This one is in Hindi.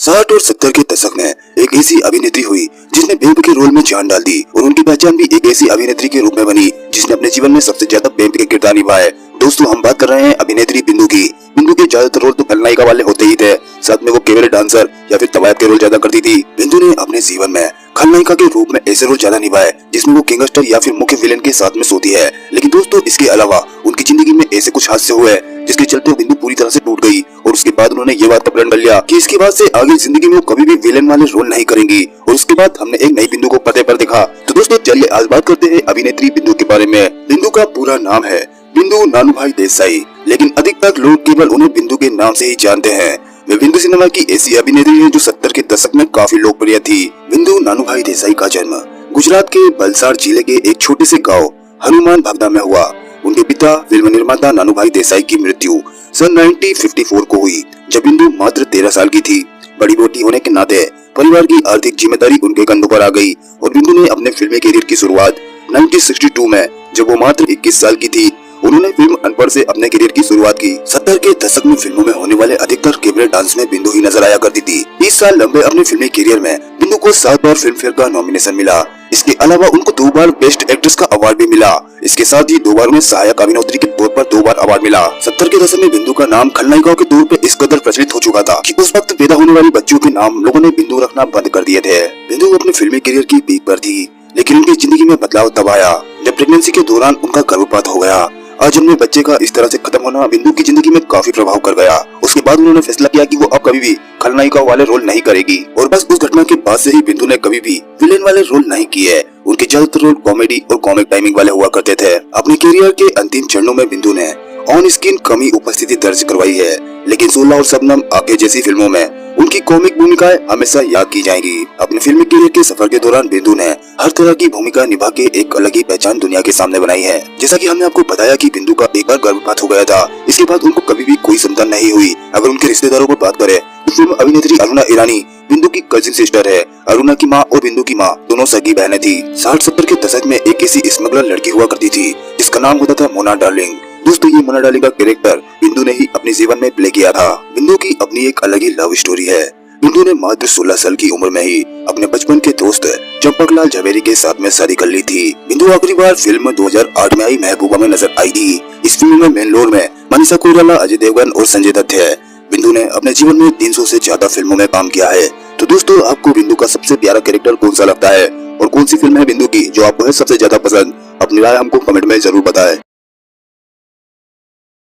60 और 70 के दशक में एक ऐसी अभिनेत्री हुई जिसने बेब के रोल में जान डाल दी और उनकी पहचान भी एक ऐसी अभिनेत्री के रूप में बनी जिसने अपने जीवन में सबसे ज्यादा बेब के किरदार निभाए। दोस्तों, हम बात कर रहे हैं अभिनेत्री बिंदु की। बिंदु के ज्यादातर रोल तो खलनायिका वाले होते ही थे, साथ में वो केवल डांसर या फिर तवायफ के रोल ज्यादा करती थी। बिंदु ने अपने जीवन में खलनायिका के रूप में ऐसे रोल ज्यादा निभाए जिसमें वो गैंगस्टर या फिर मुख्य विलेन के साथ में सोती है। लेकिन दोस्तों, इसके अलावा उनकी जिंदगी में ऐसे कुछ हादसे हुए जिसके चलते बिंदु पूरी तरह से टूट गई और उसके बाद उन्होंने ये बात का प्रण कर लिया कि इसके बाद से आगे जिंदगी में वो कभी भी विलेन वाले रोल नहीं करेंगी। और उसके बाद हमने एक नई बिंदु को पर्दे पर देखा। तो दोस्तों, चलिए आज बात करते हैं अभिनेत्री बिंदु के बारे में। बिंदु का पूरा नाम है बिंदु नानूभाई देसाई, लेकिन अधिकतर लोग केवल उन्हें बिंदु के नाम से ही जानते हैं। वे बिंदु सिनेमा की ऐसी अभिनेत्री है जो 70 के दशक में काफी लोकप्रिय थी। बिंदु नानूभाई देसाई का जन्म गुजरात के वलसाड जिले के एक छोटे से गाँव हनुमान भागदा में हुआ। उनके पिता फिल्म निर्माता नानूभाई देसाई की मृत्यु सन 1954 को हुई जब बिंदु मात्र 13 साल की थी। बड़ी बेटी होने के नाते परिवार की आर्थिक जिम्मेदारी उनके कंधों पर आ गई और बिंदु ने अपने फिल्मी करियर की शुरुआत 1962 में जब वो मात्र 21 साल की थी उन्होंने फिल्म अनपढ़ से अपने करियर की शुरुआत की। 70 के दशक में फिल्मों में होने वाले अधिकतर कैबरे डांस में बिंदु ही नजर आया करती थी। 20 साल लंबे अपने फिल्मी करियर में बिंदु को 7 बार फिल्म फेयर का नॉमिनेशन मिला। इसके अलावा उनको 2 बार बेस्ट एक्ट्रेस का अवार्ड भी मिला। इसके साथ ही 2 बार उन्हें सहायक अभिनेत्री के तौर पर 2 बार अवार्ड मिला। 70 के दशक में बिंदु का नाम खलनायिकाओं के तौर पर इस कदर प्रचलित हो चुका था कि उस वक्त पैदा होने वाली बच्चियों के नाम लोगों ने बिंदु रखना बंद कर दिए थे। बिंदु अपने फिल्मी करियर की पीक पर थी, लेकिन उनकी जिंदगी में बदलाव तब आया जब प्रेगनेंसी के दौरान उनका गर्भपात हो गया। आज जन्मे बच्चे का इस तरह से खत्म होना बिंदु की जिंदगी में काफी प्रभाव कर गया। उसके बाद उन्होंने फैसला किया कि वो अब कभी भी खलनायिका वाले रोल नहीं करेगी और बस उस घटना के बाद से ही बिंदु ने कभी भी विलेन वाले रोल नहीं किए। उनके ज्यादातर रोल कॉमेडी और कॉमिक टाइमिंग वाले हुआ करते थे। अपने करियर के अंतिम चरणों में बिंदु ने ऑन स्क्रीन कमी उपस्थिति दर्ज करवाई है, लेकिन 16 और शबनम आगे जैसी फिल्मों में उनकी कॉमिक भूमिकाएं हमेशा याद की जाएंगी। अपने फिल्मी करियर के सफर के दौरान बिंदु ने हर तरह की भूमिका निभा के एक अलग ही पहचान दुनिया के सामने बनाई है। जैसा कि हमने आपको बताया कि बिंदु का एक बार गर्भपात हो गया था, इसके बाद उनको कभी भी कोई संतान नहीं हुई। अगर उनके रिश्तेदारों पर बात करें तो फिल्म अभिनेत्री अरुणा ईरानी बिंदु की कजिन सिस्टर है। अरुणा की माँ और बिंदु की माँ दोनों सगी बहनें थी। 60-70 के दशक में एक ऐसी स्मगलर लड़की हुआ करती थी जिसका नाम होता था मोना डार्लिंग। दोस्तों, ये मोना डार्लिंग का कैरेक्टर बिंदु ने ही अपने जीवन में प्ले किया था। बिंदु की अपनी एक अलग ही लव स्टोरी है। बिंदु ने मात्र 16 साल की उम्र में ही अपने बचपन के दोस्त चंपकलाल झवेरी के साथ में शादी कर ली थी। बिंदु आखिरी बार फिल्म 2008 में आई महबूबा में नजर आई थी। इस फिल्म में मेन रोल में मनीषा कोइराला, अजय देवगन और संजय दत्त है। बिंदु ने अपने जीवन में 300 से ज्यादा फिल्मों में काम किया है। तो दोस्तों, आपको बिंदु का सबसे प्यारा कैरेक्टर कौन सा लगता है और कौन सी फिल्म है बिंदु की जो आपको है सबसे ज्यादा पसंद? अपनी राय हमको कमेंट में जरूर बताएं।